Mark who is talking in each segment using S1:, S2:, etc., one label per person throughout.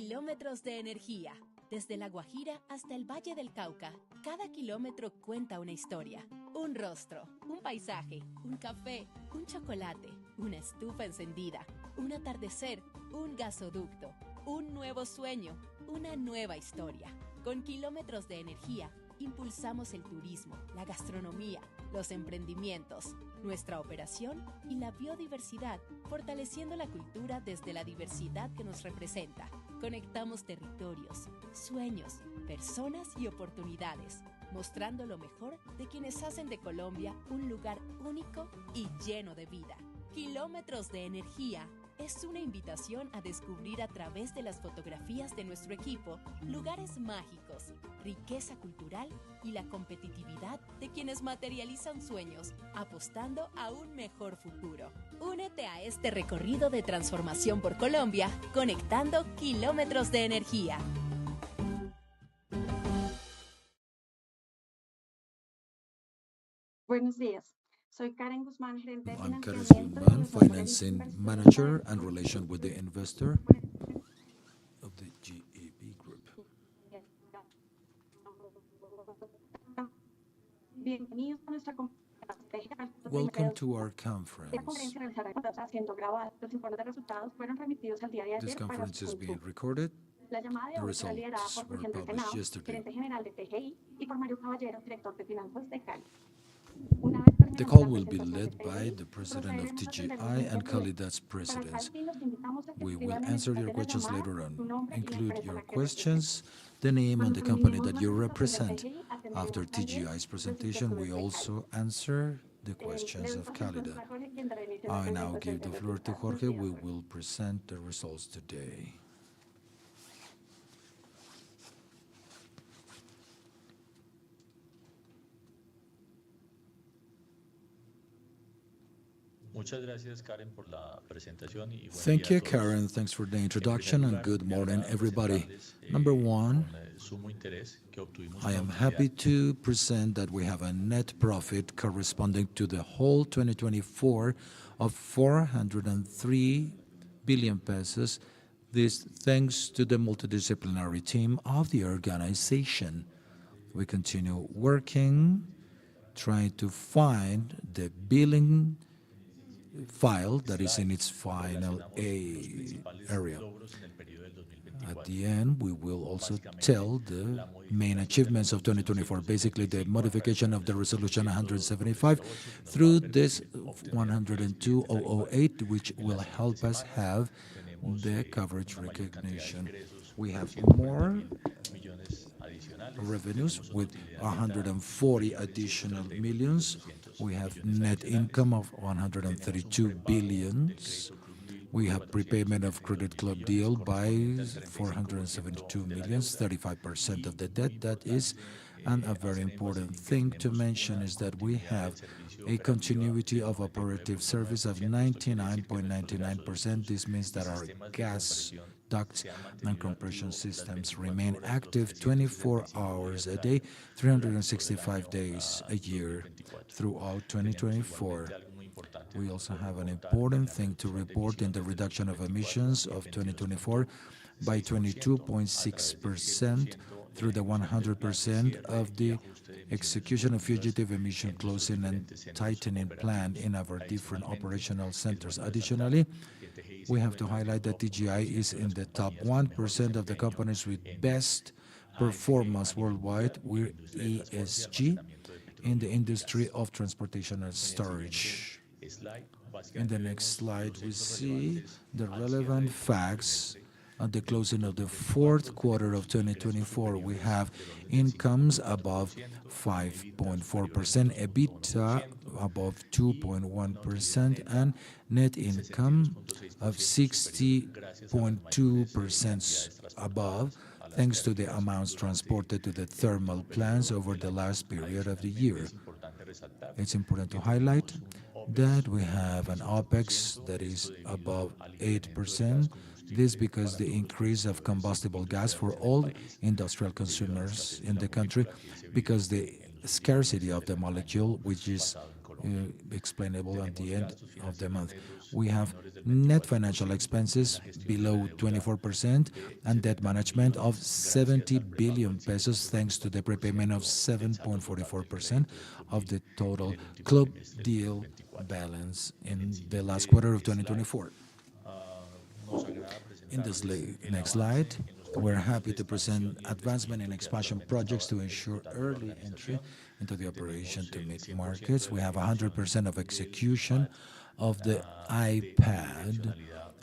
S1: Kilómetros de energía. Desde La Guajira hasta el Valle del Cauca, cada kilómetro cuenta una historia. Un rostro, un paisaje, un café, un chocolate, una estufa encendida, un atardecer, un gasoducto, un nuevo sueño, una nueva historia. Con Kilómetros de energía, impulsamos el turismo, la gastronomía, los emprendimientos, nuestra operación y la biodiversidad, fortaleciendo la cultura desde la diversidad que nos representa. Conectamos territorios, sueños, personas y oportunidades, mostrando lo mejor de quienes hacen de Colombia un lugar único y lleno de vida. Kilómetros de energía es una invitación a descubrir a través de las fotografías de nuestro equipo lugares mágicos, riqueza cultural y la competitividad de quienes materializan sueños, apostando a un mejor futuro. Únete a este recorrido de transformación por Colombia, conectando Kilómetros de energía.
S2: Buenos días. Soy Karen Guzmán, gerente de
S3: I'm Karen
S2: financiamiento y
S3: Guzman,
S2: asesora en
S3: Financing
S2: inversión
S3: Manager and Relation with the Investor of the GEB Group.
S2: Bienvenidos a nuestra conferencia.
S3: Welcome to our
S2: Esta
S3: conference.
S2: conferencia realizará siendo grabada. Los informes de resultados fueron remitidos el día de
S3: This
S2: ayer para
S3: conference
S2: su
S3: is being
S2: consulta.
S3: recorded.
S2: La llamada de
S3: The
S2: hoy será liderada
S3: results
S2: por
S3: were
S2: Jorge Enrique
S3: published
S2: Henao,
S3: yesterday.
S2: gerente general de TGI, y por Mario Caballero, director de finanzas de Cálidda. Una vez
S3: The
S2: terminada
S3: call
S2: la
S3: will be
S2: presentación de
S3: led by
S2: TGI,
S3: the president of
S2: procederemos a atender
S3: TGI
S2: las
S3: and
S2: inquietudes.
S3: Cálidda's
S2: Para tal
S3: presidents.
S2: fin, los invitamos a que
S3: We will
S2: escriban en el
S3: answer
S2: chat
S3: your
S2: de la
S3: questions
S2: llamada
S3: later
S2: su
S3: on.
S2: nombre y la
S3: Include
S2: empresa a
S3: your
S2: la que representa.
S3: questions, the name and
S2: Cuando
S3: the company
S2: culminemos
S3: that
S2: la
S3: you
S2: presentación de
S3: represent.
S2: TGI,
S3: After
S2: atenderemos también
S3: TGI's
S2: las
S3: presentation, we
S2: inquietudes de Cálidda.
S3: also answer the
S2: Le
S3: questions
S2: doy
S3: of
S2: paso entonces
S3: Cálidda.
S2: a Jorge, quien dará inicio a la
S3: I now
S2: presentación
S3: give
S2: de
S3: the floor to
S2: resultados.
S3: Jorge.
S2: Buenos
S3: We
S2: días, Jorge.
S3: will present the results today.
S4: Muchas gracias, Karen, por la presentación y buen
S3: Thank
S4: día a
S3: you,
S4: todos.
S3: Karen. Thanks for the
S4: En primer
S3: introduction and
S4: lugar,
S3: good
S4: me
S3: morning,
S4: agrada
S3: everybody.
S4: presentarles
S3: Number
S4: con
S3: one,
S4: sumo interés que obtuvimos
S3: I
S4: una
S3: am
S4: utilidad
S3: happy to present that we have a net profit corresponding to the whole 2024 of 403 billion pesos. This thanks to the multidisciplinary team of the organization. We continue working, trying to find the billing file that is in its final
S4: relacionamos los principales
S3: area.
S4: logros en el periodo del
S3: At
S4: 2024.
S3: the end, we will also tell the main achievements of 2024, basically the modification of the Resolution 175 through this 102.008, which will help us have the coverage
S4: Una mayor cantidad de
S3: recognition.
S4: ingresos,
S3: We have
S4: 140
S3: more
S4: millones adicionales.
S3: revenues
S4: Tenemos una
S3: with
S4: utilidad neta
S3: 140
S4: de
S3: additional
S4: 131
S3: millions.
S4: 200
S3: We have
S4: millones
S3: net
S4: adicionales.
S3: income of
S4: Tenemos un
S3: 132
S4: prepago
S3: billions.
S4: del crédito club deal
S3: We
S4: por
S3: have prepayment of
S4: 472
S3: Credit Club
S4: millones,
S3: deal by
S4: correspondiente al 35%
S3: 472
S4: de la
S3: millions,
S4: deuda.
S3: 35% of
S4: Y
S3: the
S4: muy
S3: debt, that is.
S4: importante,
S3: And a
S4: hacer
S3: very
S4: énfasis
S3: important
S4: en que
S3: thing to
S4: tenemos
S3: mention
S4: una
S3: is that we
S4: continuidad
S3: have
S4: del servicio
S3: a
S4: operativo
S3: continuity
S4: del
S3: of operative service of 99.99%. This means that our gas ducts and compression systems remain active 24 hours a day, 365 days a year throughout 2024. We also have an important thing to report in the reduction of emissions of 2024 by 22.6% through the 100% of the execution of fugitive emission closing and tightening plan in our different operational centers. Additionally, we have to highlight that TGI is in the top 1% of the companies with best performance worldwide with ESG in the industry of transportation and storage. In the next slide, we see the relevant facts. At the closing of the fourth quarter of 2024, we have incomes above 5.4%, EBITDA above 2.1%, and net income of 60.2% above, thanks to the amounts transported to the thermal plants over the last period of the year. It's important to highlight that we have an OPEX that is above 8%. This because the increase of combustible gas for all industrial consumers in the country, because the scarcity of the molecule, which is explainable at the end of the month. We have net financial expenses below 24% and debt management of 70 billion pesos thanks to the prepayment of 7.44% of the total club deal balance in the last quarter of 2024. In this next slide, we're happy to present advancement in expansion projects to ensure early entry into the operation to meet markets. We have 100% of execution of the iPad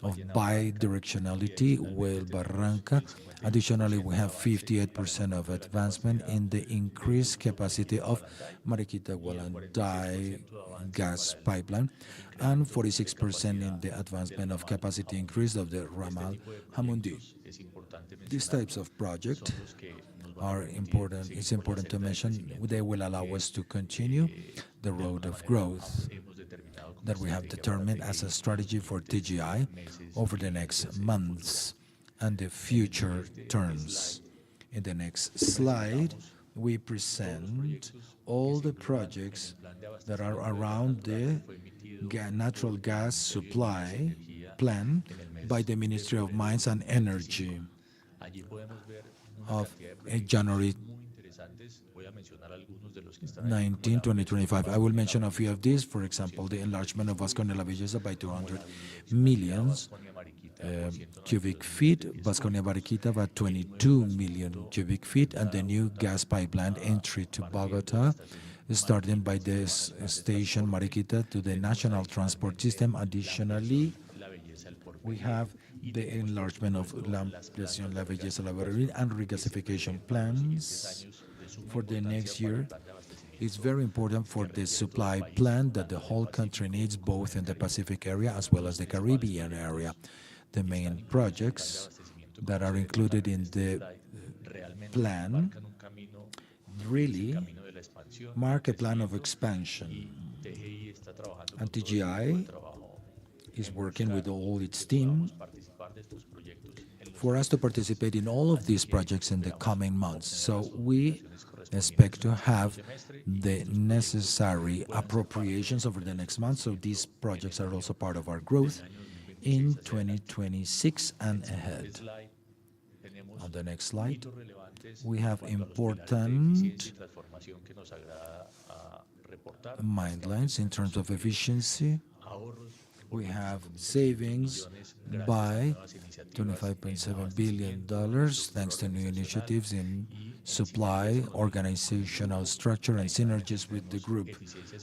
S3: of bidirectionality with Barranca. Additionally, we have 58% of advancement in the increased capacity of Mariquita-Gualandai gas pipeline and 46% in the advancement of capacity increase of the Ramal Hamundi. These types of projects are important. It's important to mention they will allow us to continue the road of growth that we have determined as a strategy for TGI over the next months and the future terms. In the next slide, we present all the projects that are around the natural gas supply plan by the Ministry of Mines and Energy of January 19, 2025. I will mention a few of these. For example, the enlargement of Vasconia La Belleza by 200 million cubic feet, Vasconia Mariquita by 22 million cubic feet, and the new gas pipeline entry to Bogota, starting by this station Mariquita to the national transport system. Additionally, we have the enlargement of La Belleza La Barril and regasification plans for the next year. It's very important for the supply plan that the whole country needs, both in the Pacific area as well as the Caribbean area. The main projects that are included in the plan really mark a plan of expansion. And TGI is working with all its team for us to participate in all of these projects in the coming months. So we expect to have the necessary appropriations over the next month. So these projects are also part of our growth in 2026 and ahead. On the next slide, we have important milestones in terms of efficiency. We have savings by $25.7 billion thanks to new initiatives in supply, organizational structure, and synergies with the group.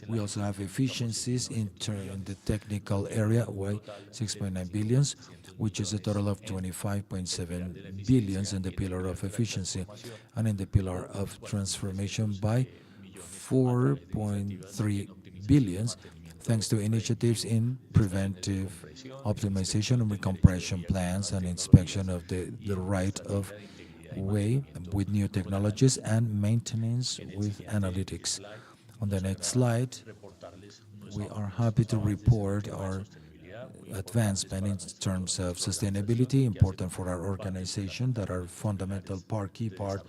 S3: We also have efficiencies in the technical area by 6.9 billion, which is a total of 25.7 billion in the pillar of efficiency, and in the pillar of transformation by 4.3 billion, thanks to initiatives in preventive optimization and recompression plans and inspection of the right of way with new technologies and maintenance with analytics. On the next slide, we are happy to report our advancement in terms of sustainability, important for our organization, that are fundamental key part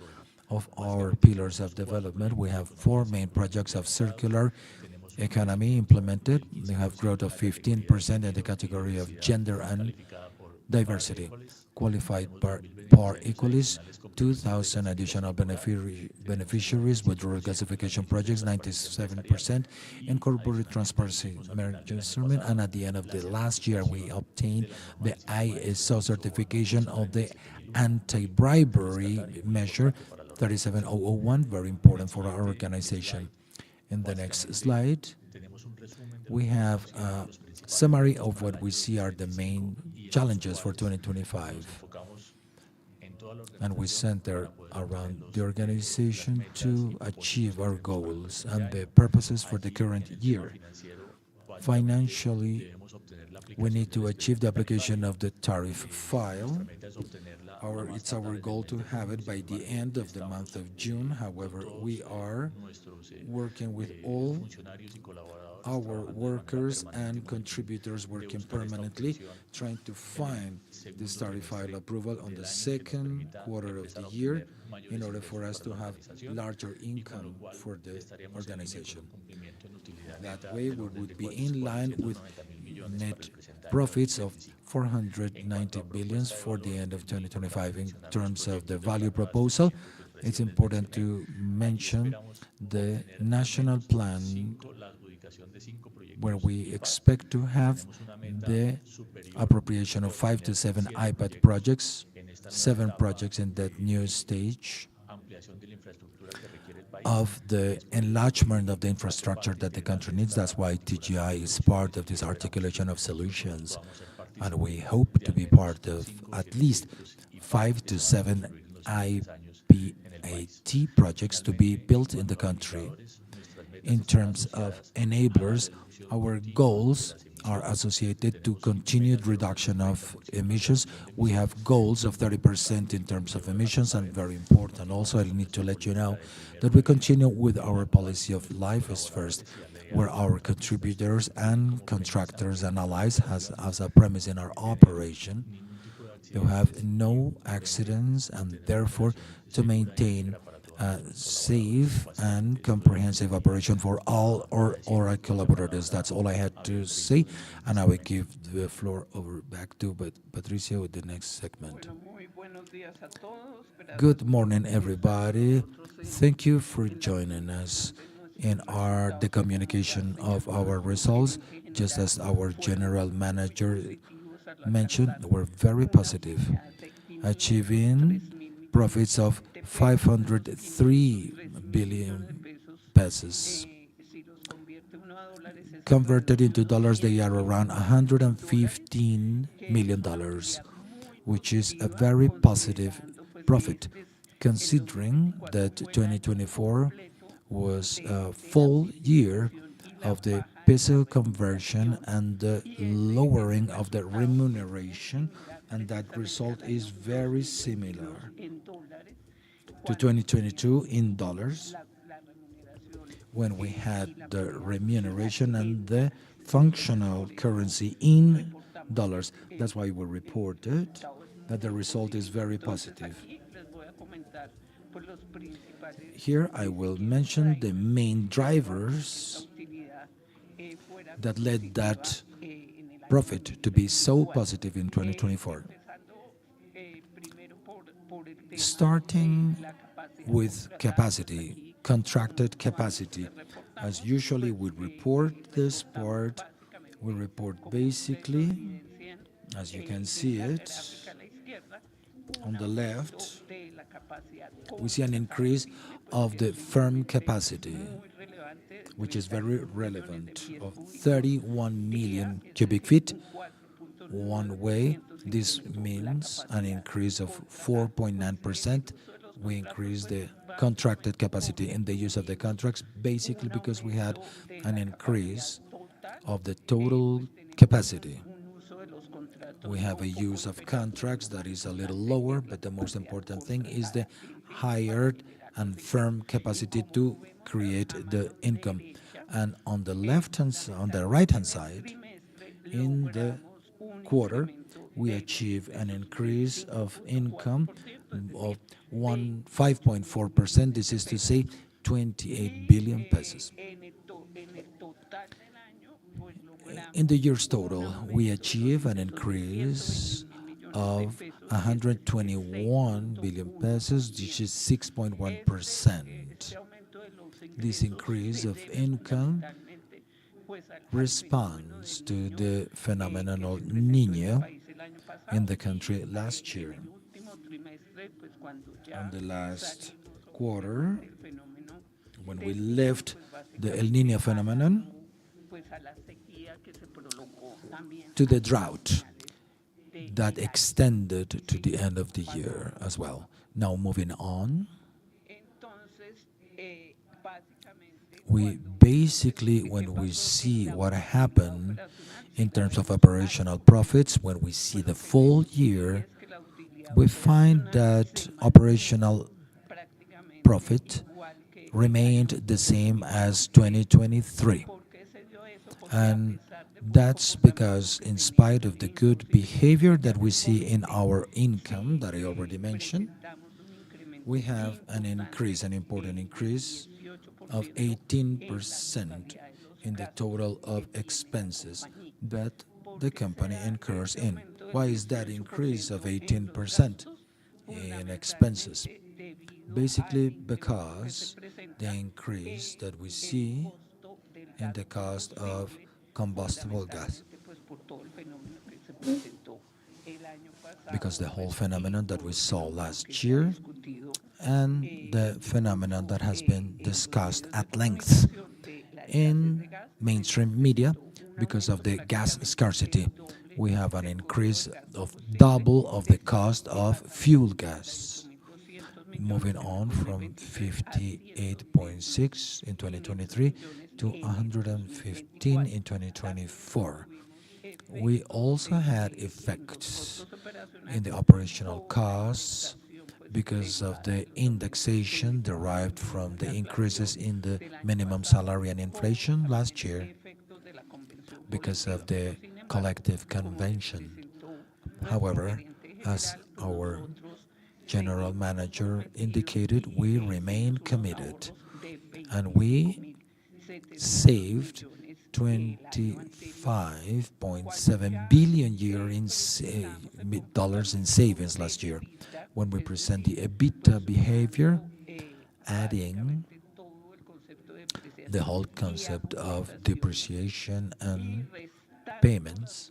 S3: of our pillars of development. We have 4 main projects of circular economy implemented. We have growth of 15% in the category of gender and diversity. Qualified par equalis, 2,000 additional beneficiaries with rural gasification projects, 97% in corporate transparency measurement, and at the end of the last year, we obtained the ISO certification of the anti-bribery measure 37001, very important for our organization. In the next slide, we have a summary of what we see are the main challenges for 2025. And we center around the organization to achieve our goals and the purposes for the current year. Financially, we need to achieve the application of the tariff file. It's our goal to have it by the end of the month of June. However, we are working with all
S4: funcionarios y colaboradores
S3: our
S4: trabajando de manera
S3: workers and
S4: permanente
S3: contributors
S4: de
S3: working
S4: buscar esta
S3: permanently,
S4: obtención
S3: trying to
S4: en el
S3: find this
S4: segundo
S3: tariff file
S4: trimestre
S3: approval on the
S4: del año que nos
S3: second
S4: permita
S3: quarter of the
S4: empezar a
S3: year
S4: obtener
S3: in
S4: mayores
S3: order for
S4: ingresos
S3: us
S4: para
S3: to
S4: la
S3: have
S4: organización
S3: larger
S4: y con lo
S3: income
S4: cual
S3: for the
S4: estaríamos en línea con
S3: organization.
S4: un cumplimiento en utilidad
S3: That
S4: neta
S3: way,
S4: del
S3: we
S4: orden de
S3: would be in line with
S4: 490.000 millones para
S3: net
S4: el presente año
S3: profits of
S4: 2025. En
S3: 490
S4: cuanto a
S3: billions
S4: propuesta de
S3: for the
S4: valor,
S3: end of
S4: es muy importante
S3: 2025. In
S4: mencionar los
S3: terms of the
S4: proyectos de
S3: value
S4: plano de
S3: proposal,
S4: abastecimiento que el
S3: it's
S4: presidente
S3: important
S4: mencioné.
S3: to
S4: Allí
S3: mention
S4: esperamos
S3: the
S4: obtener al
S3: national
S4: menos
S3: plan
S4: la adjudicación de 5
S3: where
S4: proyectos
S3: we
S4: IPA.
S3: expect to have
S4: Tenemos una meta
S3: the
S4: superior
S3: appropriation
S4: de
S3: of 5 to
S4: obtener
S3: 7
S4: 7
S3: iPad
S4: proyectos
S3: projects,
S4: en esta nueva
S3: 7
S4: etapa
S3: projects in that
S4: de
S3: new stage
S4: ampliación de la infraestructura que requiere el país.
S3: of the enlargement of the infrastructure that the country needs. That's why TGI is part of this articulation of solutions. And we hope to be part of at least 5 to 7 IPAT projects to be built in the country. In terms of enablers, our goals are associated to continued reduction of emissions. We have goals of 30% in terms of emissions, and very important also, I need to let you know that we continue with our policy of life is first, where our contributors and contractors and allies has as a premise in our operation to have no accidents and therefore to maintain a safe and comprehensive operation for all our collaborators. That's all I had to say, and I will give the floor over back to Patricia with the next segment. Good morning, everybody. Thank you for joining us in the communication of our results. Just as our general manager mentioned, we're very positive, achieving profits of 503 billion pesos. Converted into dollars, they are around $115 million, which is a very positive profit, considering that 2024 was a full year of the peso conversion and the lowering of the remuneration, and that result is very similar to 2022 in dollars, when we had the remuneration and the functional currency in dollars. That's why we reported that the result is very positive. Here I will mention the main drivers that led that profit to be so positive in 2024. Starting with capacity, contracted capacity. As usually we report this part, we report basically, as you can see it, on the left, we see an increase of the firm capacity, which is very relevant, of 31 million cubic feet one way. This means an increase of 4.9%. We increased the contracted capacity in the use of the contracts, basically because we had an increase of the total capacity. We have a use of contracts that is a little lower, but the most important thing is the hired and firm capacity to create the income. And on the right-hand side, in the quarter, we achieve an increase of income of 5.4%. This is to say 28 billion pesos. In the year's total, we achieve an increase of 121 billion pesos, which is 6.1%. This increase of income responds to the phenomenon of Niño in the country last year. On the last quarter, when we left the El Niño phenomenon, to the drought that extended to the end of the year as well. Now moving on, we basically, when we see what happened in terms of operational profits, when we see the full year, we find that operational profit remained the same as 2023. And that's because, in spite of the good behavior that we see in our income that I already mentioned, we have an increase, an important increase of 18% in the total of expenses that the company incurs in. Why is that increase of 18% in expenses? Basically because the increase that we see in the cost of combustible gas, because the whole phenomenon that we saw last year and the phenomenon that has been discussed at length in mainstream media because of the gas scarcity. We have an increase of double of the cost of fuel gas, moving on from 58.6 in 2023 to 115 in 2024. We also had effects in the operational costs because of the indexation derived from the increases in the minimum salary and inflation last year, because of the collective convention. However, as our general manager indicated, we remain committed, and we saved 25.7 billion dollars in savings last year. When we present the EBITDA behavior, adding the whole concept of depreciation and payments,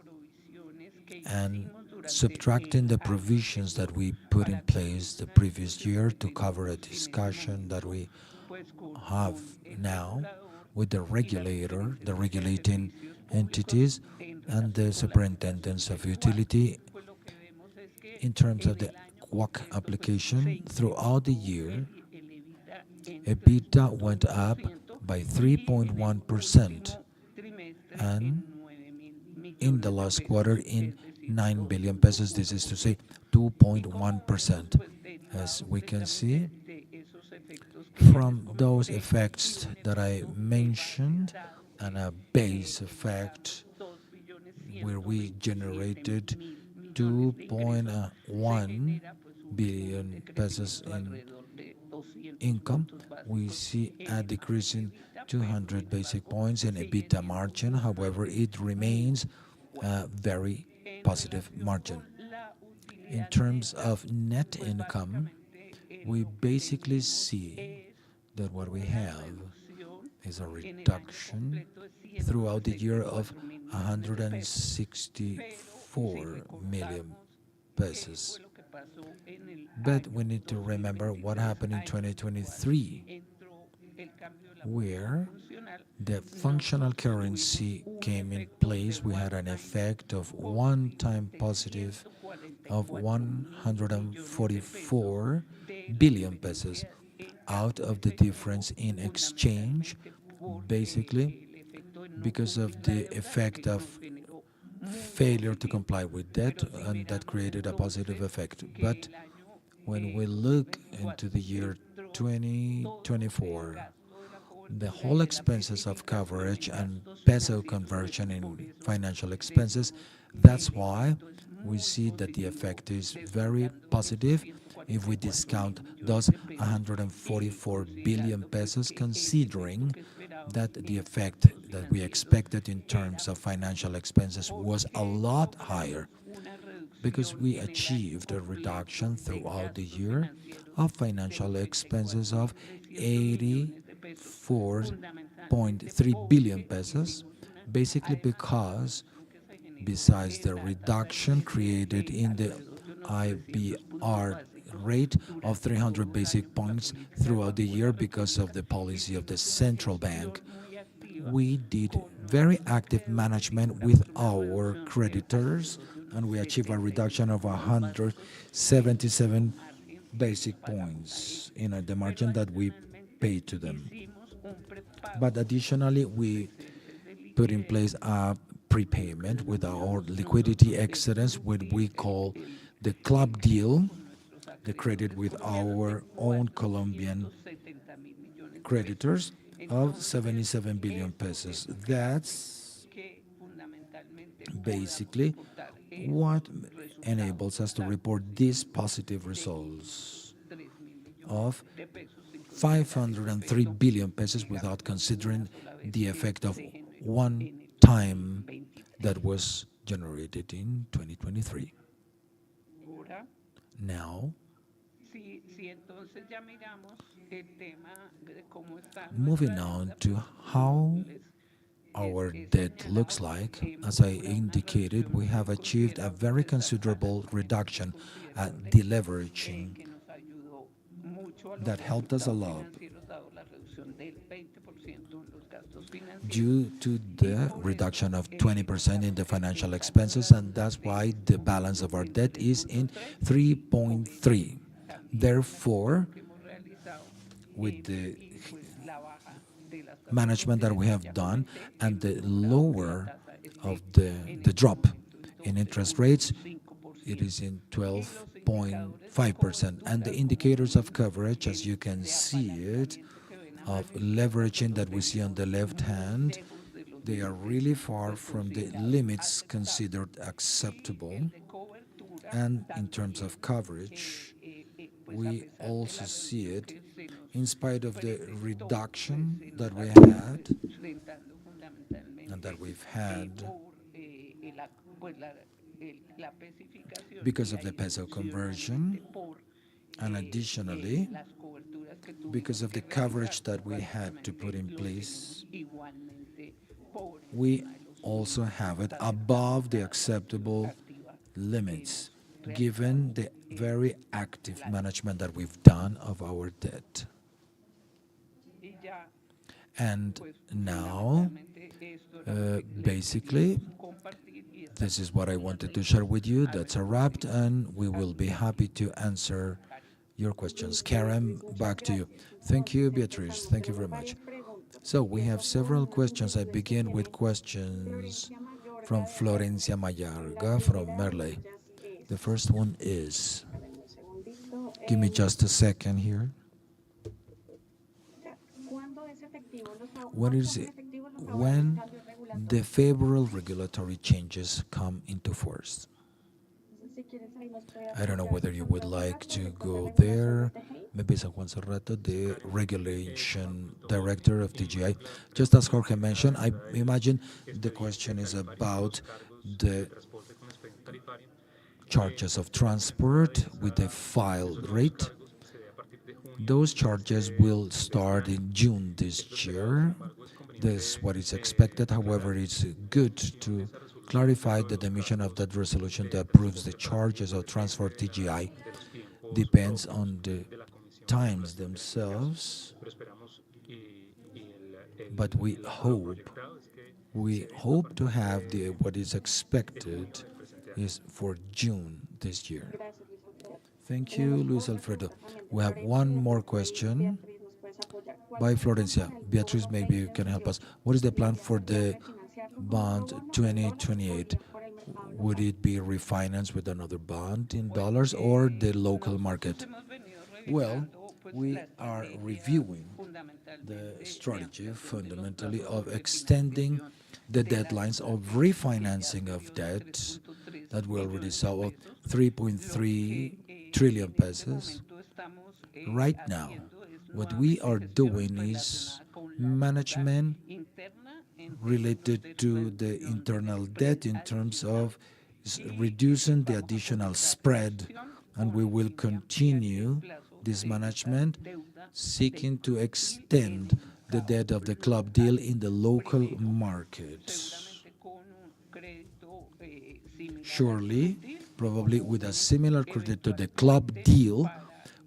S3: and subtracting the provisions that we put in place the previous year to cover a discussion that we have now with the regulator, the regulating entities, and the superintendents of utility in terms of the WACC application. Throughout the year, EBITDA went up by 3.1%, and in the last quarter in 9 billion pesos, this is to say 2.1%. As we can see, from those effects that I mentioned and a base effect where we generated 2.1 billion pesos in income, we see a decrease in 200 basic points in EBITDA margin. However, it remains a very positive margin. In terms of net income, we basically see that what we have is a reduction throughout the year of 164 million pesos. But we need to remember what happened in 2023, where the functional currency came in place. We had an effect of one-time positive of 144 billion pesos out of the difference in exchange, basically because of the effect of failure to comply with debt, and that created a positive effect. But when we look into the year 2024, the whole expenses of coverage and peso conversion in financial expenses, that's why we see that the effect is very positive if we discount those 144 billion pesos, considering that the effect that we expected in terms of financial expenses was a lot higher, because we achieved a reduction throughout the year of financial expenses of 84.3 billion pesos, basically because besides the reduction created in the IBR rate of 300 basic points throughout the year because of the policy of the central bank, we did very active management with our creditors, and we achieved a reduction of 177 basic points in the margin that we paid to them. But additionally, we put in place a prepayment with our liquidity excellence, what we call the club deal, the credit with our own Colombian creditors of 77 billion pesos. That's basically what enables us to report these positive results of 503 billion pesos without considering the effect of one time that was generated in 2023. Now, moving on to how our debt looks like, as I indicated, we have achieved a very considerable reduction at deleveraging that helped us a lot due to the reduction of 20% in the financial expenses, and that's why the balance of our debt is in 3.3. Therefore, with the management that we have done and the lower of the drop in interest rates, it is in 12.5%. And the indicators of coverage, as you can see it, of leveraging that we see on the left hand, they are really far from the limits considered acceptable. And in terms of coverage, we also see it in spite of the reduction that we had and that we've had because of the peso conversion, and additionally because of the coverage that we had to put in place. We also have it above the acceptable limits, given the very active management that we've done of our debt. And now, basically, this is what I wanted to share with you. That's a wrap, and we will be happy to answer your questions. Karen, back to you. Thank you, Beatriz. Thank you very much. So we have several questions. I begin with questions from Florencia Mayorga from Merle. The first one is, give me just a second here. What is it? When the favorable regulatory changes come into force? I don't know whether you would like to go there. Maybe San Juan Serrato, the regulation director of TGI. Just as Jorge mentioned, I imagine the question is about the charges of transport with the filed rate. Those charges will start in June this year. This is what is expected. However, it's good to clarify that the mission of that resolution that approves the charges of transport TGI depends on the times themselves, but we hope to have what is expected is for June this year. Thank you, Luis Alfredo. We have one more question by Florencia. Beatriz, maybe you can help us. What is the plan for the bond 2028? Would it be refinanced with another bond in dollars or the local market? Well, we are reviewing the strategy fundamentally of extending the deadlines of refinancing of debt that we already saw of 3.3 trillion pesos. Right now, what we are doing is management related to the internal debt in terms of reducing the additional spread, and we will continue this management seeking to extend the debt of the club deal in the local market. Surely, probably with a similar credit to the club deal,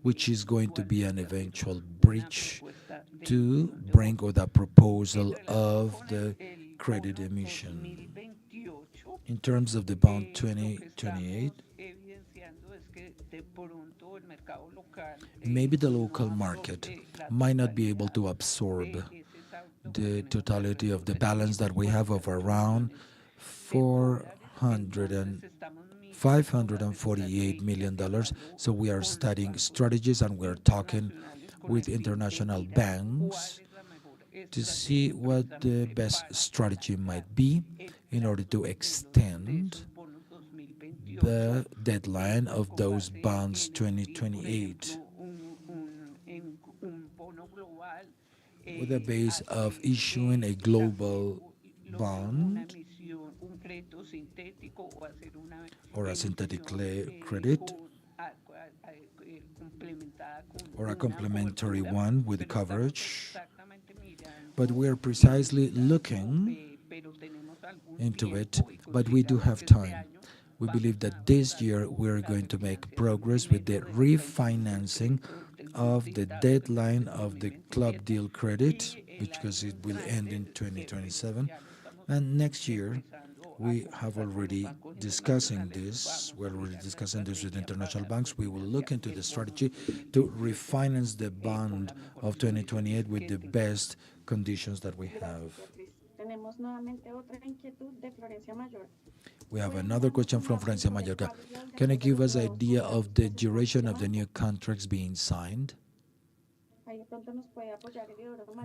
S3: which is going to be an eventual bridge to bring with a proposal of the credit emission. In terms of the bond 2028, maybe the local market might not be able to absorb the totality of the balance that we have of around 400 $548 million. So we are studying strategies and we're talking with international banks to see what the best strategy might be in order to extend the deadline of those bonds 2028 with a base of issuing a global bond or a synthetic credit or a complementary one with coverage. But we're precisely looking into it, but we do have time. We believe that this year we're going to make progress with the refinancing of the deadline of the club deal credit, because it will end in 2027. And next year, we have already discussing this. We're already discussing this with international banks. We will look into the strategy to refinance the bond of 2028 with the best conditions that we have.
S2: Tenemos nuevamente otra inquietud de Florencia Mayor.
S3: We have another question from Francia Mallorca. Can you give us an idea of the duration of the new contracts being signed?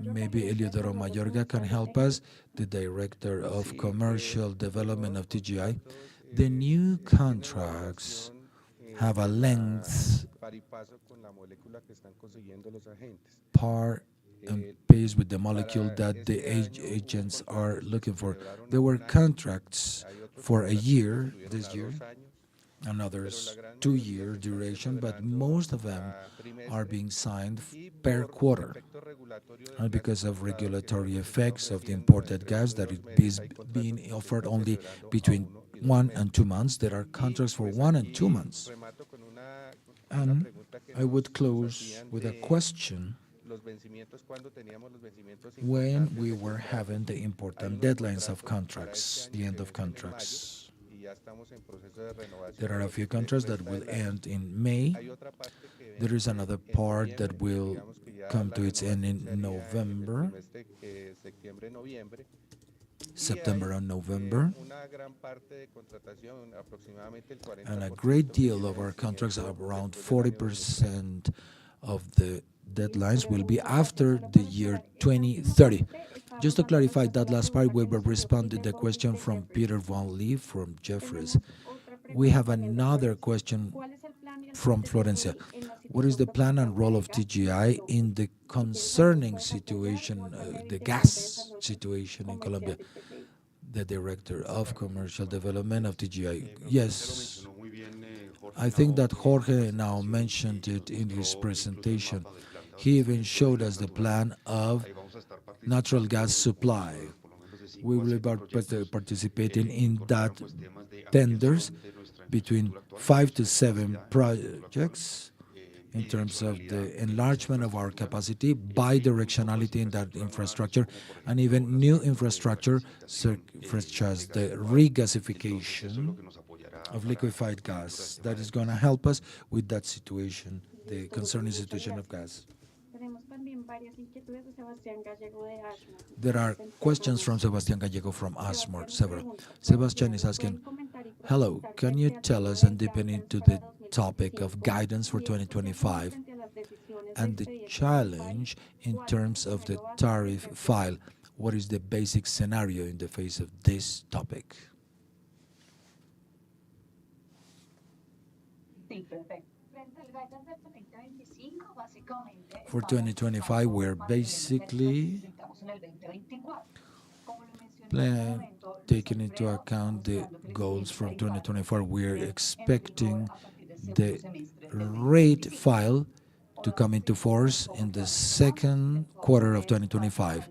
S3: Maybe Eliodoro Mayorga can help us, the Director of Commercial Development of TGI. The new contracts have a length par and pace with the molecule that the agents are looking for. There were contracts for a year this year, and others 2-year duration, but most of them are being signed per quarter. And because of regulatory effects of the imported gas that it is being offered only between 1 and 2 months, there are contracts for 1 and 2 months. And I would close with a question. When we were having the important deadlines of contracts, the end of contracts, there are a few contracts that will end in May. There is another part that will come to its end in November, September and November. And a great deal of our contracts, around 40% of the deadlines, will be after the year 2030. Just to clarify that last part, we will respond to the question from Peter Von Lee from Jefferies. We have another question from Florencia. What is the plan and role of TGI in the concerning situation, the gas situation in Colombia? The Director of Commercial Development of TGI. Yes, I think that Jorge now mentioned it in his presentation. He even showed us the plan of natural gas supply. We will be participating in that tenders between 5 to 7 projects in terms of the enlargement of our capacity, bi-directionality in that infrastructure, and even new infrastructure such as the regasification of liquefied gas. That is going to help us with that situation, the concerning situation of gas. There are questions from Sebastián Gallego from Ashmore, several. Sebastián is asking, hello, can you tell us and deepen into the topic of guidance for 2025 and the challenge in terms of the tariff file? What is the basic scenario in the face of this topic? For 2025, we're basically taking into account the goals from 2024. We're expecting the rate file to come into force in the second quarter of 2025.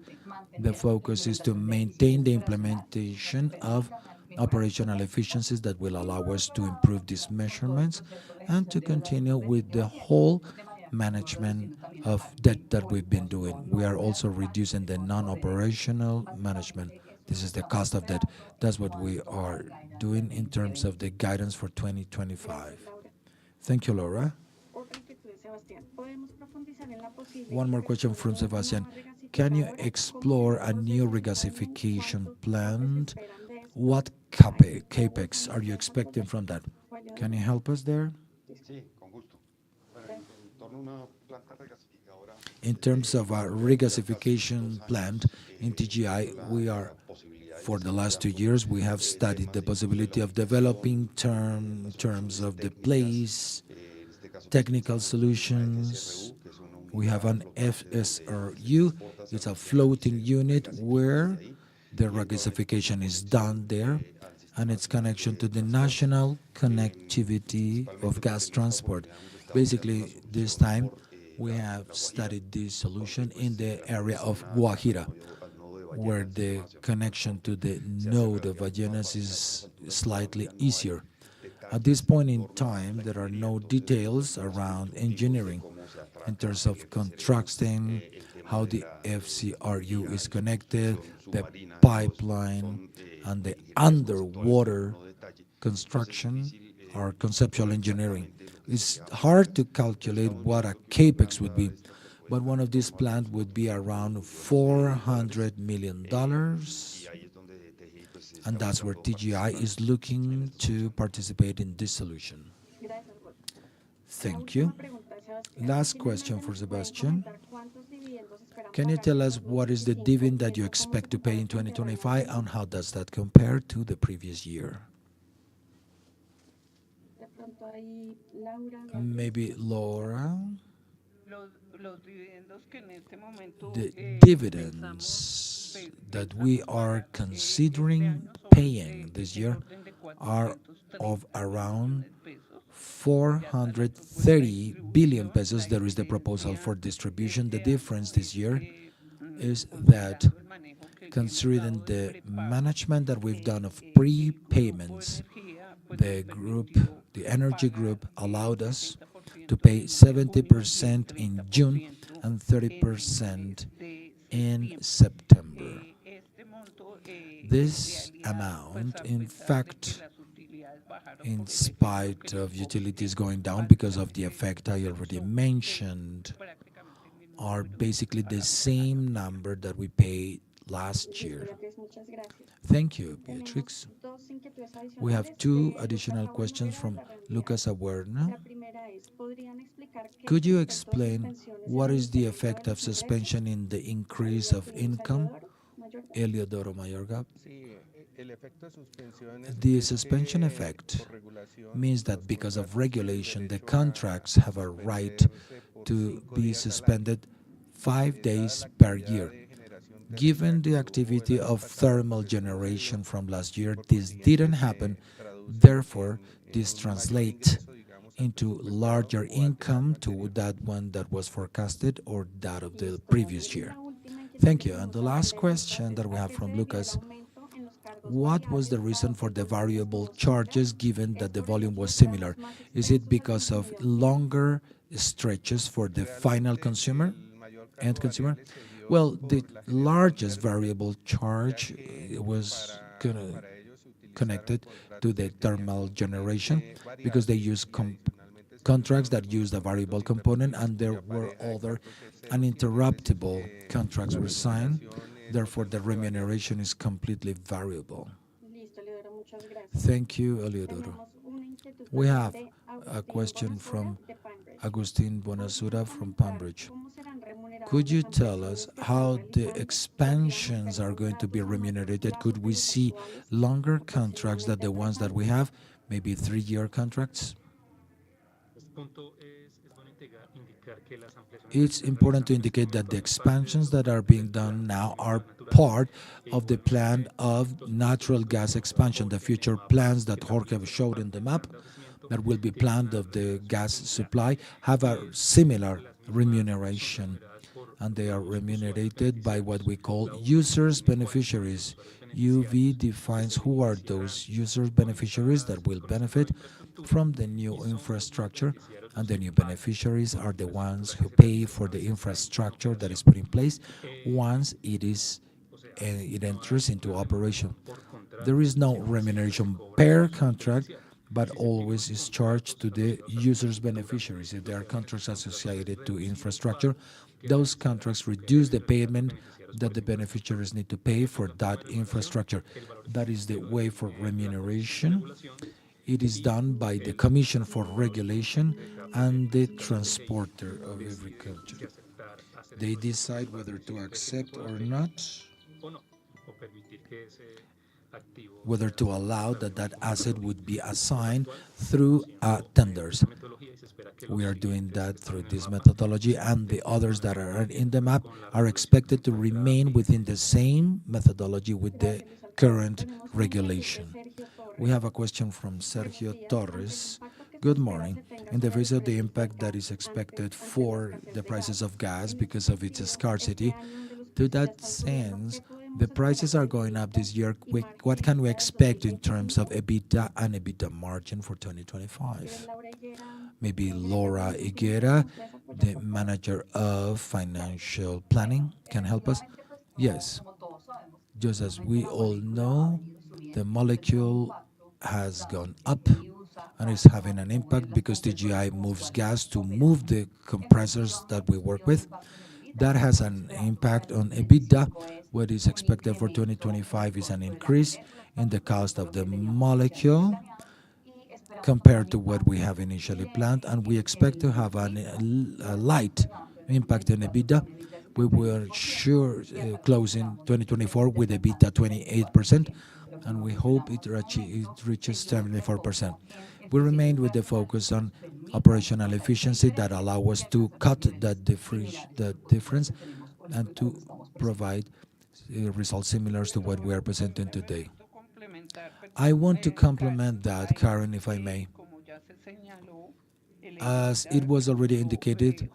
S3: The focus is to maintain the implementation of operational efficiencies that will allow us to improve these measurements and to continue with the whole management of debt that we've been doing. We are also reducing the non-operational management. This is the cost of debt. That's what we are doing in terms of the guidance for 2025. Thank you, Laura. One more question from Sebastian. Can you explore a new regasification plant? What capex are you expecting from that? Can you help us there? In terms of our regasification plant in TGI, for the last 2 years, we have studied the possibility of developing terms of the place, technical solutions. We have an FSRU. It's a floating unit where the regasification is done there, and its connection to the national connectivity of gas transport. Basically, this time, we have studied this solution in the area of Guajira, where the connection to the node of Ballenas is slightly easier. At this point in time, there are no details around engineering in terms of constructing, how the FCRU is connected, the pipeline, and the underwater construction or conceptual engineering. It's hard to calculate what a capex would be, but one of these plants would be around $400 million, and that's where TGI is looking to participate in this solution. Thank you. Last question for Sebastian. Can you tell us what is the dividend that you expect to pay in 2025, and how does that compare to the previous year? Maybe Laura? The dividends that we are considering paying this year are of around 430 billion pesos. There is the proposal for distribution. The difference this year is that, considering the management that we've done of prepayments, the energy group allowed us to pay 70% in June and 30% in September. This amount, in fact, in spite of utilities going down because of the effect I already mentioned, are basically the same number that we paid last year. Thank you, Beatrix. We have two additional questions from Lucas Awerna. Could you explain what is the effect of suspension in the increase of income? Eliodoro Mayorga. The suspension effect means that because of regulation, the contracts have a right to be suspended 5 days per year. Given the activity of thermal generation from last year, this didn't happen. Therefore, this translates into larger income to that one that was forecasted or that of the previous year. Thank you. And the last question that we have from Lucas: what was the reason for the variable charges given that the volume was similar? Is it because of longer stretches for the final consumer, end consumer? Well, the largest variable charge was connected to the thermal generation because they use contracts that used a variable component, and there were other uninterruptible contracts were signed. Therefore, the remuneration is completely variable. Thank you, Eliodoro. We have a question from Agustin Bonasura from Pambridge. Could you tell us how the expansions are going to be remunerated? Could we see longer contracts than the ones that we have, maybe 3-year contracts? It's important to indicate that the expansions that are being done now are part of the plan of natural gas expansion, the future plans that Jorge showed in the map that will be planned of the gas supply have a similar remuneration, and they are remunerated by what we call users beneficiaries. UV defines who are those users beneficiaries that will benefit from the new infrastructure, and the new beneficiaries are the ones who pay for the infrastructure that is put in place once it enters into operation. There is no remuneration per contract, but always is charged to the users beneficiaries. If there are contracts associated to infrastructure, those contracts reduce the payment that the beneficiaries need to pay for that infrastructure. That is the way for remuneration It is done by the Commission for Regulation and the transporter of agriculture. They decide whether to accept or not, whether to allow that asset would be assigned through tenders. We are doing that through this methodology, and the others that are in the map are expected to remain within the same methodology with the current regulation. We have a question from Sergio Torres. Good morning. In the face of the impact that is expected for the prices of gas because of its scarcity, to that sense, the prices are going up this year. What can we expect in terms of EBITDA and EBITDA margin for 2025? Maybe Laura Higuera, the manager of financial planning, can help us. Yes, just as we all know, the molecule has gone up and is having an impact because TGI moves gas to move the compressors that we work with. That has an impact on EBITDA. What is expected for 2025 is an increase in the cost of the molecule compared to what we have initially planned, and we expect to have a light impact on EBITDA. We were sure closing 2024 with EBITDA 28%, and we hope it reaches 74%. We remain with the focus on operational efficiency that allow us to cut that difference and to provide results similar to what we are presenting today. I want to complement that, Karen, if I may. As it was already indicated,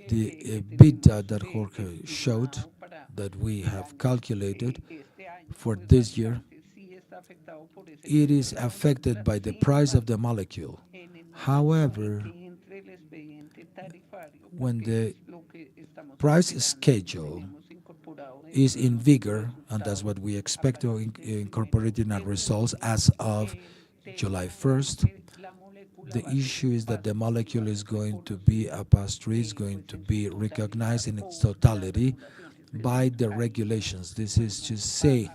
S3: the EBITDA that Jorge showed, that we have calculated for this year, it is affected by the price of the molecule. However, when the price schedule is in vigor, and that's what we expect to incorporate in our results as of July 1st, the issue is that the molecule is going to be a pass-through, is going to be recognized in its totality by the regulations. This is to say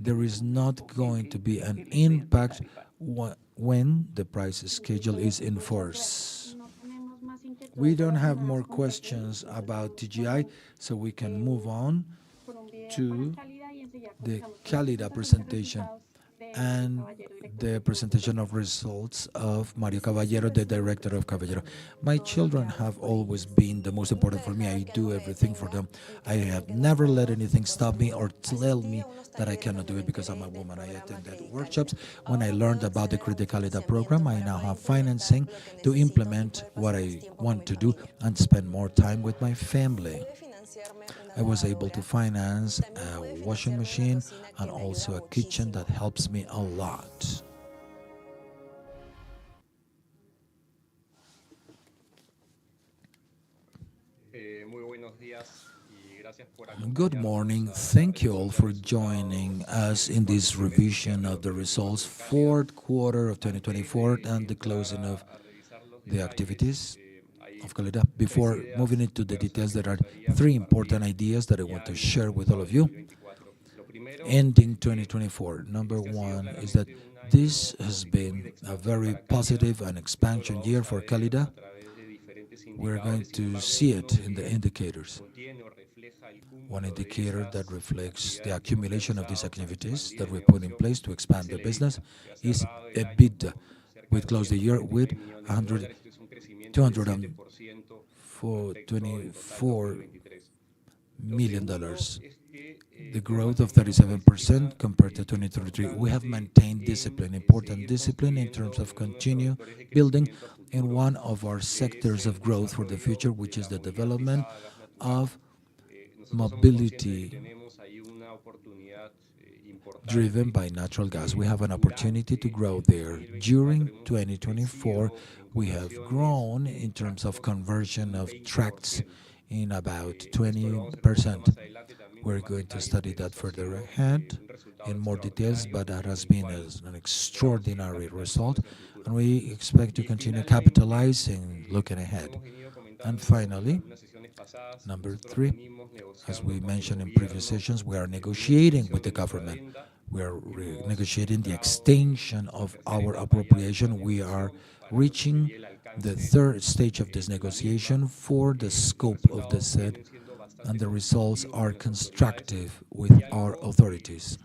S3: there is not going to be an impact when the price schedule is in force. We don't have more questions about TGI, so we can move on to the Cálidda presentation and the presentation of results of Mario Caballero, the director of Caballero. My children have always been the most important for me. I do everything for them. I have never let anything stop me or tell me that I cannot do it because I'm a woman. I attended workshops. When I learned about the Cálidda program, I now have financing to implement what I want to do and spend more time with my family. I was able to finance a washing machine and also a kitchen that helps me a lot. Good morning. Thank you all for joining us in this revision of the results, fourth quarter of 2024 and the closing of the activities of Cálidda. Before moving into the details, there are three important ideas that I want to share with all of you. Ending 2024, number one is that this has been a very positive and expansion year for Cálidda. We're going to see it in the indicators. One indicator that reflects the accumulation of these activities that we put in place to expand the business is EBITDA. We closed the year with $224 million. The growth of 37% compared to 2023. We have maintained discipline, important discipline in terms of continue building in one of our sectors of growth for the future, which is the development of mobility driven by natural gas. We have an opportunity to grow there. During 2024, we have grown in terms of conversion of tracts in about 20%. We're going to study that further ahead in more details, but that has been an extraordinary result, and we expect to continue capitalizing looking ahead. And finally, number three, as we mentioned in previous sessions, we are negotiating with the government We are negotiating the extension of our appropriation. We are reaching the third stage of this negotiation for the scope of the said, and the results are constructive with our authorities.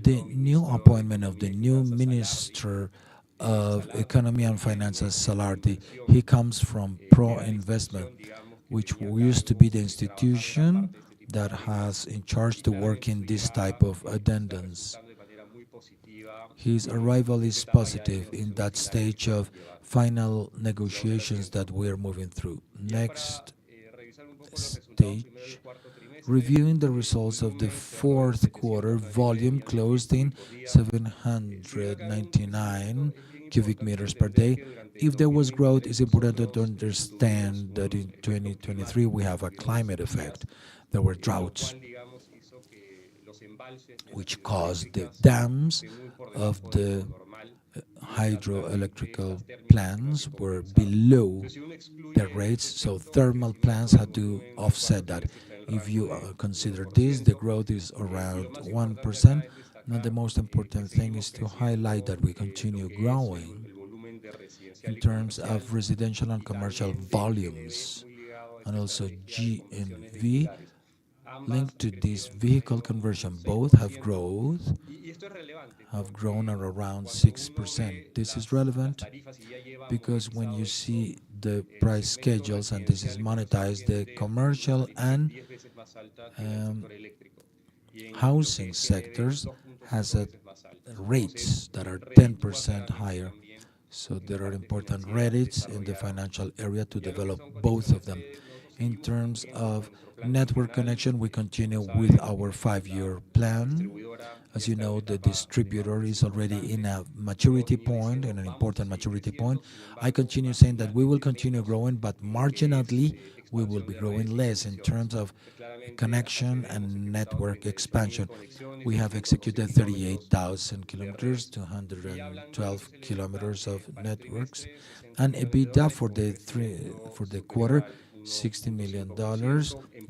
S3: The new appointment of the new Minister of Economy and Finances, Salardi, he comes from Pro Investment, which used to be the institution that has in charge to work in this type of addendums. His arrival is positive in that stage of final negotiations that we are moving through. Next stage, reviewing the results of the fourth quarter, volume closed in 799 cubic meters per day. If there was growth, it's important to understand that in 2023 we have a climate effect. There were droughts, which caused the dams of the hydroelectrical plants were below their rates, so thermal plants had to offset that. If you consider this, the growth is around 1%. Now, the most important thing is to highlight that we continue growing in terms of residential and commercial volumes, and also GNV linked to this vehicle conversion. Both have grown at around 6%. This is relevant because when you see the price schedules, and this is monetized, the commercial and housing sectors has rates that are 10% higher. So there are important credits in the financial area to develop both of them. In terms of network connection, we continue with our 5-year plan. As you know, the distributor is already in a maturity point, in an important maturity point. I continue saying that we will continue growing, but marginally we will be growing less in terms of connection and network expansion. We have executed 38,000 kilometers, 212 kilometers of networks, and EBITDA for the quarter, $60 million,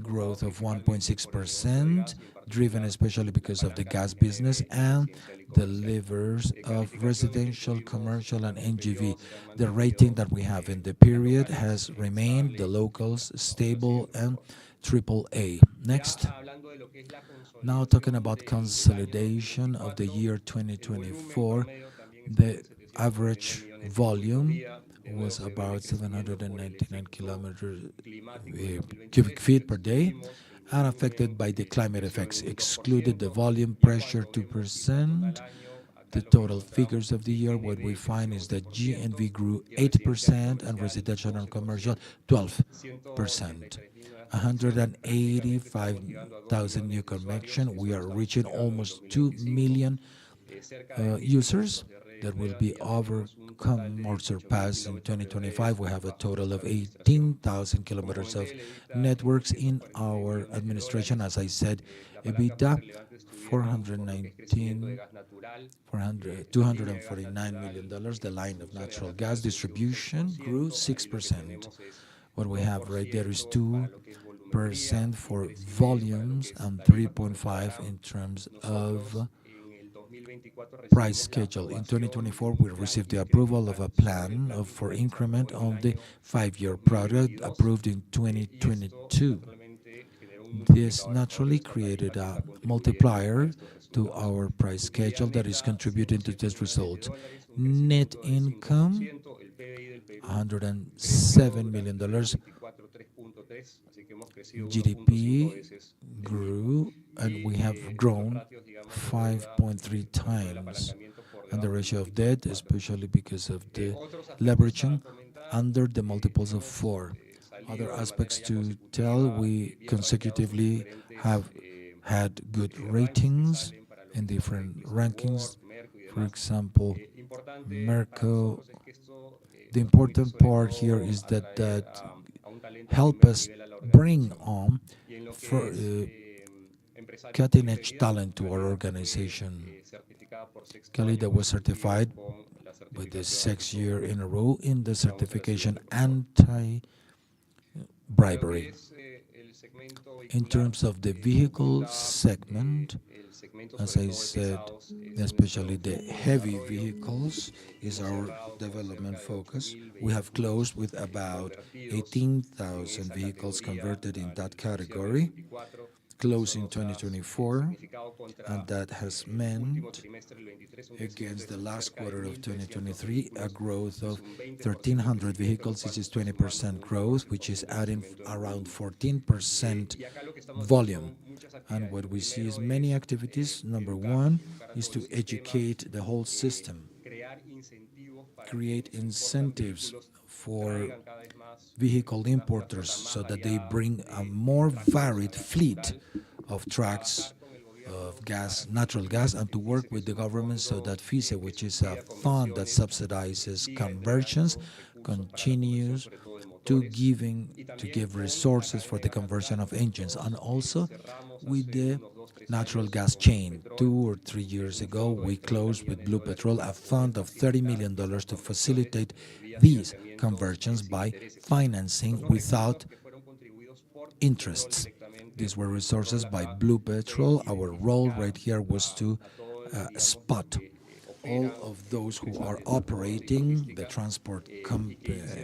S3: growth of 1.6%, driven especially because of the gas business and the levers of residential, commercial, and NGV. The rating that we have in the period has remained, the locals, stable and AAA. Next. Now talking about consolidation of the year 2024, the average volume was about 799 cubic feet per day, and affected by the climate effects. Excluded the volume pressure 2%. The total figures of the year, what we find is that GNV grew 8% and residential and commercial 12%. 185,000 new connections. We are reaching almost 2 million users that will be overcome or surpassed in 2025. We have a total of 18,000 kilometers of networks in our administration. As I said, EBITDA $249 million. The line of natural gas distribution grew 6%. What we have right there is 2% for volumes and 3.5% in terms of price schedule. In 2024, we received the approval of a plan for increment on the 5-year product approved in 2022. This naturally created a multiplier to our price schedule that is contributing to this result. Net income, $107 million. GDP grew, and we have grown 5.3 times. And the ratio of debt, especially because of the leveraging, under the multiples of 4. Other aspects to tell, we consecutively have had good ratings in different rankings. For example, Merco. The important part here is that help us bring on for cutting-edge talent to our organization. Cálidda was certified with the 6th year in a row in the certification anti-bribery. In terms of the vehicle segment, as I said, especially the heavy vehicles is our development focus. We have closed with about 18,000 vehicles converted in that category, closed in 2024, and that has meant, against the last quarter of 2023, a growth of 1,300 vehicles. This is 20% growth, which is adding around 14% volume. And what we see is many activities. Number one is to educate the whole system, create incentives for vehicle importers so that they bring a more varied fleet of trucks, of gas, natural gas, and to work with the government so that FISE, which is a fund that subsidizes conversions, continues to give resources for the conversion of engines, and also with the natural gas chain. 2 or 3 years ago, we closed with Blue Petrol a fund of $30 million to facilitate these conversions by financing without interests. These were resources by Blue Petrol. Our role right here was to spot all of those who are operating the transport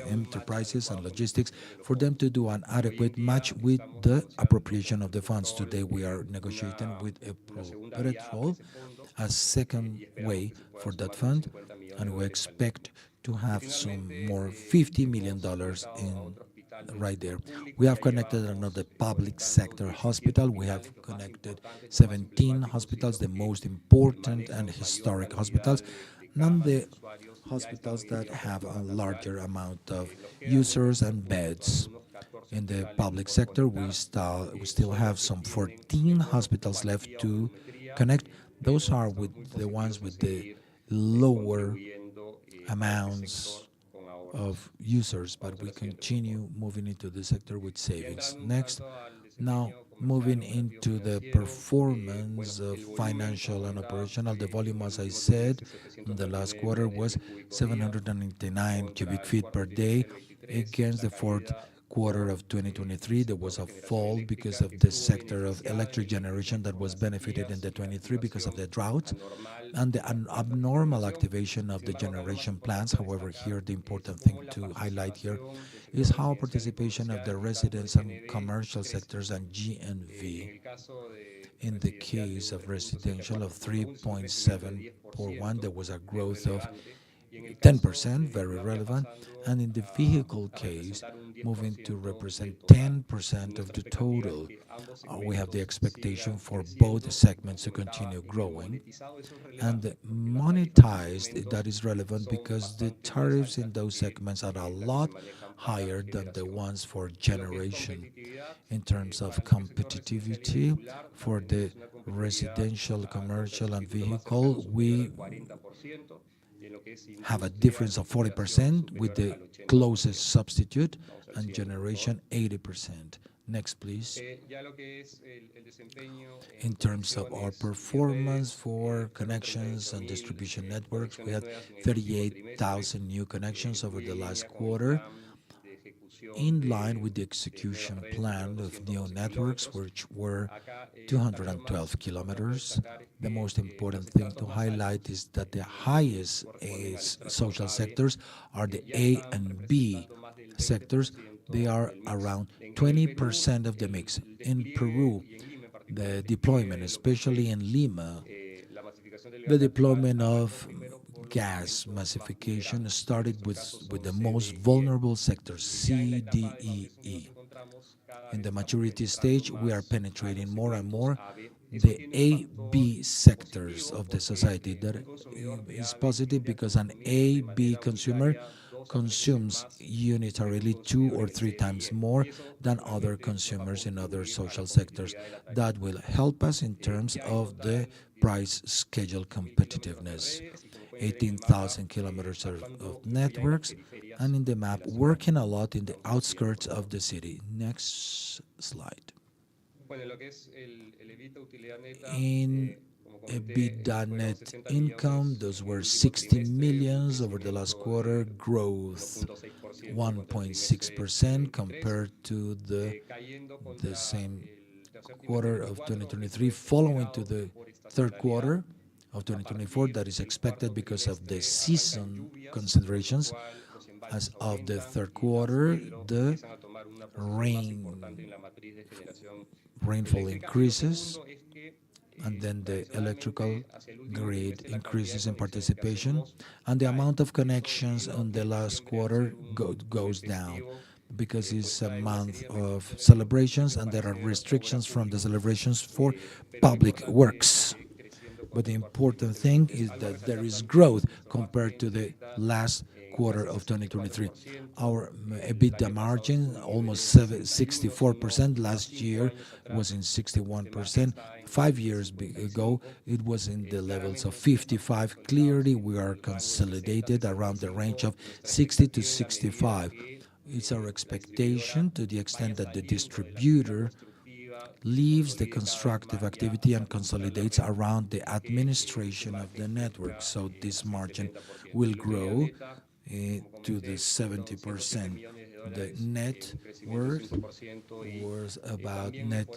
S3: enterprises and logistics, for them to do an adequate match with the appropriation of the funds. Today we are negotiating with Petrol a second way for that fund, and we expect to have some more $50 million in right there. We have connected another public sector hospital. We have connected 17 hospitals, the most important and historic hospitals, and the hospitals that have a larger amount of users and beds. In the public sector, we still have some 14 hospitals left to connect. Those are with the ones with the lower amounts of users, but we continue moving into the sector with savings. Next, now moving into the performance of financial and operational, the volume, as I said, in the last quarter was 799 cubic feet per day. Against the fourth quarter of 2023, there was a fall because of the sector of electric generation that was benefited in the 23 because of the drought and the abnormal activation of the generation plants. However, here the important thing to highlight here is how participation of the residential and commercial sectors and GNV. In the case of residential of 3.7 per 1, there was a growth of 10%, very relevant, and in the vehicle case, moving to represent 10% of the total. We have the expectation for both segments to continue growing, and monetized, that is relevant because the tariffs in those segments are a lot higher than the ones for generation. In terms of competitivity, for the residential, commercial, and vehicle, we have a difference of 40% with the closest substitute, and generation 80%. Next, please. In terms of our performance for connections and distribution networks, we had 38,000 new connections over the last quarter, in line with the execution plan of new networks, which were 212 kilometers. The most important thing to highlight is that the highest social sectors are the A and B sectors. They are around 20% of the mix. In Peru, the deployment, especially in Lima, the deployment of gas massification started with the most vulnerable sectors, C, D, E. In the maturity stage, we are penetrating more and more the A, B sectors of the society. That is positive because an A, B consumer consumes unitarily 2 or 3 times more than other consumers in other social sectors. That will help us in terms of the price schedule competitiveness. 18,000 kilometers of networks, and in the map, working a lot in the outskirts of the city. Next slide. In EBITDA net income, those were 60 millions over the last quarter, growth 1.6% compared to the same quarter of 2023, following to the third quarter of 2024 that is expected because of the season considerations. As of the third quarter, the rainfall increases, and then the electrical grid increases in participation, and the amount of connections on the last quarter goes down because it's a month of celebrations and there are restrictions from the celebrations for public works. But the important thing is that there is growth compared to the last quarter of 2023. Our EBITDA margin, almost 64%. Last year was in 61%. 5 years ago, it was in the levels of 55. Clearly, we are consolidated around the range of 60 to 65. It's our expectation, to the extent that the distributor leaves the constructive activity and consolidates around the administration of the network. So this margin will grow to the 70%. The net worth was about net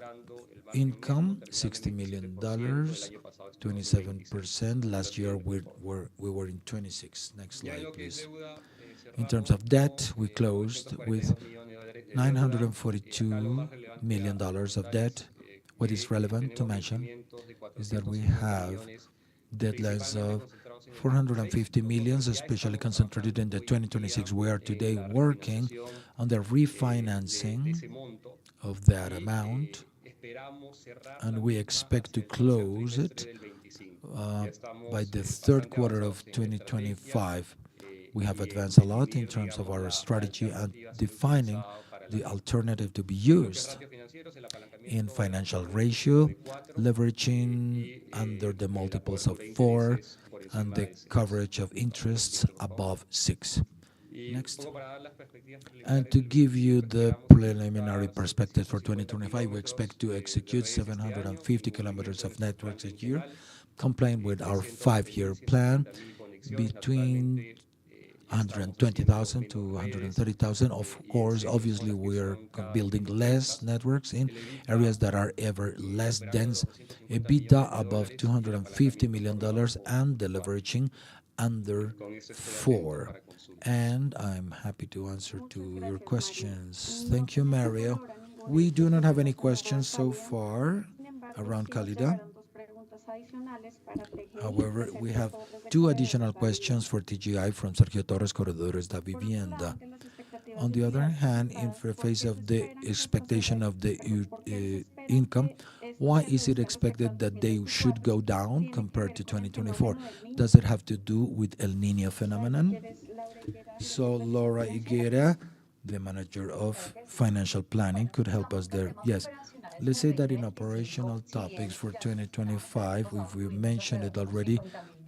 S3: income, $60 million, 27%. Last year we were in 26. Next slide, please. In terms of debt, we closed with $942 million of debt. What is relevant to mention is that we have deadlines of 450 million, especially concentrated in the 2026. We are today working on the refinancing of that amount, and we expect to close it by the third quarter of 2025. We have advanced a lot in terms of our strategy and defining the alternative to be used. In financial ratio, leveraging under the multiples of 4 and the coverage of interests above 6. Next. And to give you the preliminary perspective for 2025, we expect to execute 750 kilometers of networks a year, complying with our 5-year plan, between 120,000 to 130,000. Of course, obviously, we are building less networks in areas that are ever less dense. EBITDA above $250 million and the leveraging under 4. And I'm happy to answer to your questions. Thank you, Mario. We do not have any questions so far around Cálidda. However, we have 2 additional questions for TGI from Sergio Torres, Corredores da Vivienda. On the other hand, in the face of the expectation of the income, why is it expected that they should go down compared to 2024? Does it have to do with El Niño phenomenon? So Laura Higuera, the manager of financial planning, could help us there. Yes. Let's say that in operational topics for 2025, if we mentioned it already,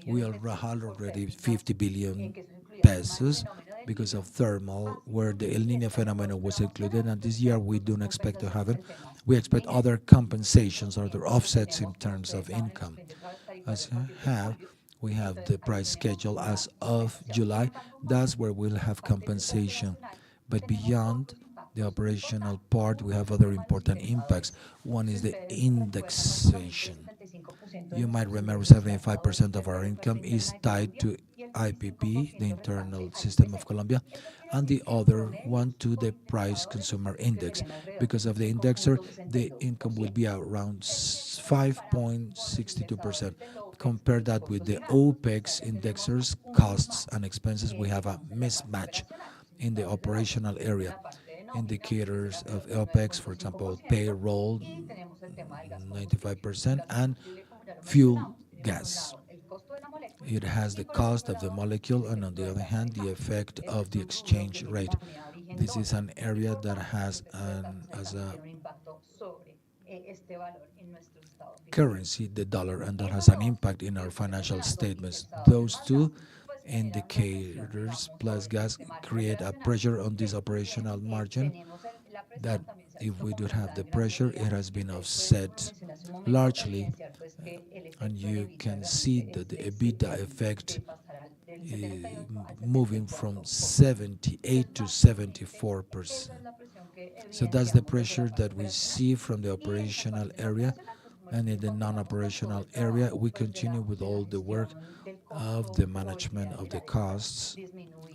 S3: we had already 50 billion pesos because of thermal, where the El Niño phenomenon was included, and this year we don't expect to have it. We expect other compensations or other offsets in terms of income. As we have the price schedule as of July, that's where we'll have compensation. But beyond the operational part, we have other important impacts. One is the indexation. You might remember 75% of our income is tied to IPP, the internal system of Colombia, and the other one to the price consumer index. Because of the indexer, the income will be around 5.62%. Compare that with the OPEX indexers, costs and expenses, we have a mismatch in the operational area. Indicators of OPEX, for example, payroll, 95%, and fuel gas. It has the cost of the molecule, and on the other hand, the effect of the exchange rate. This is an area that has as a currency, the dollar, and that has an impact in our financial statements. Those 2 indicators plus gas create a pressure on this operational margin that if we don't have the pressure, it has been offset largely, and you can see that the EBITDA effect moving from 78 to 74%. So that's the pressure that we see from the operational area, and in the non-operational area, we continue with all the work of the management of the costs,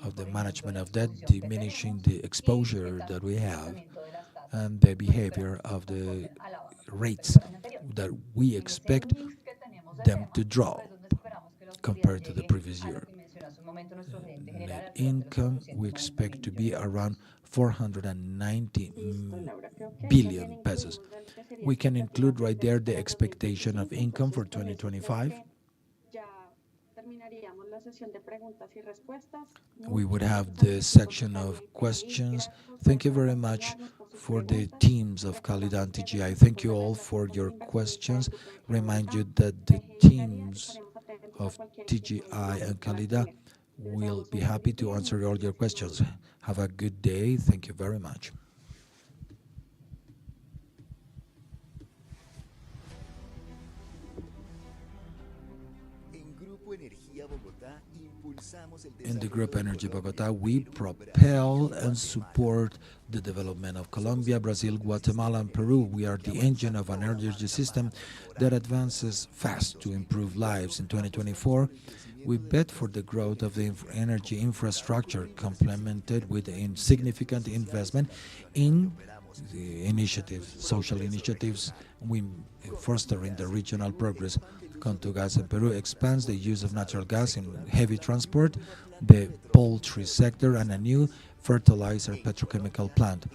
S3: of the management of debt, diminishing the exposure that we have, and the behavior of the rates that we expect them to drop compared to the previous year. Net income, we expect to be around 490 billion pesos. We can include right there the expectation of income for 2025. We would have the section of questions. Thank you very much for the teams of Cálidda and TGI. Thank you all for your questions. Remind you that the teams of TGI and Cálidda will be happy to answer all your questions. Have a good day. Thank you very much. In the Group Energy Bogotá, we propel and support the development of Colombia, Brazil, Guatemala, and Peru. We are the engine of an energy system that advances fast to improve lives. In 2024, we bet for the growth of the energy infrastructure, complemented with significant investment in the initiatives, social initiatives, we fostering the regional progress. Contogas in Peru expands the use of natural gas in heavy transport, the poultry sector, and a new fertilizer petrochemical plant.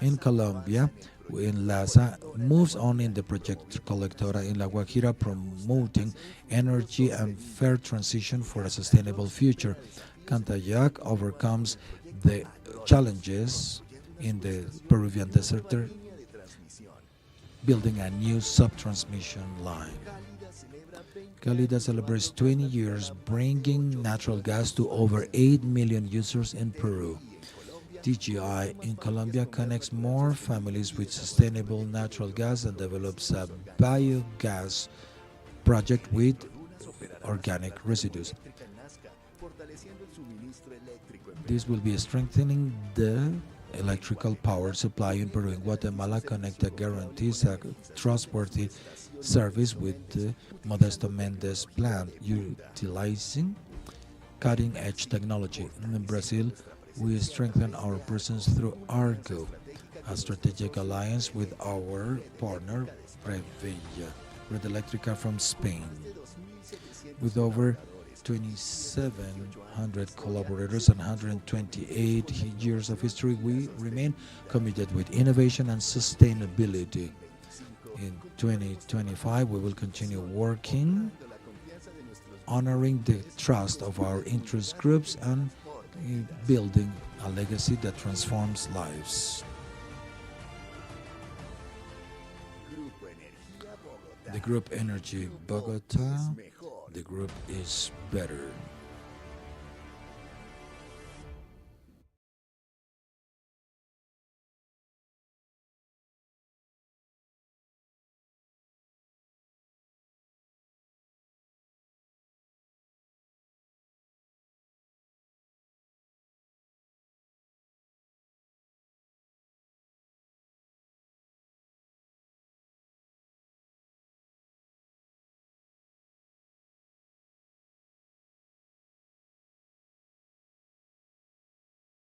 S3: In Colombia, Enlaza moves on in the project Colectora in La Guajira, promoting energy and fair transition for a sustainable future. Cantayac overcomes the challenges in the Peruvian desert, building a new sub-transmission line. Cálidda celebrates 20 years, bringing natural gas to over 8 million users in Peru. TGI in Colombia connects more families with sustainable natural gas and develops a biogas project with organic residues. This will be strengthening the electrical power supply in Peru. In Guatemala, Conecta guarantees a trustworthy service with the Modesto Mendes plant, utilizing cutting-edge technology. In Brazil, we strengthen our presence through Argo, a strategic alliance with our partner, Red Eléctrica from Spain. With over 2,700 collaborators and 128 years of history, we remain committed with innovation and sustainability. In 2025, we will continue working, honoring the trust of our interest groups and building a legacy that transforms lives. The Group Energy Bogotá, the group is better.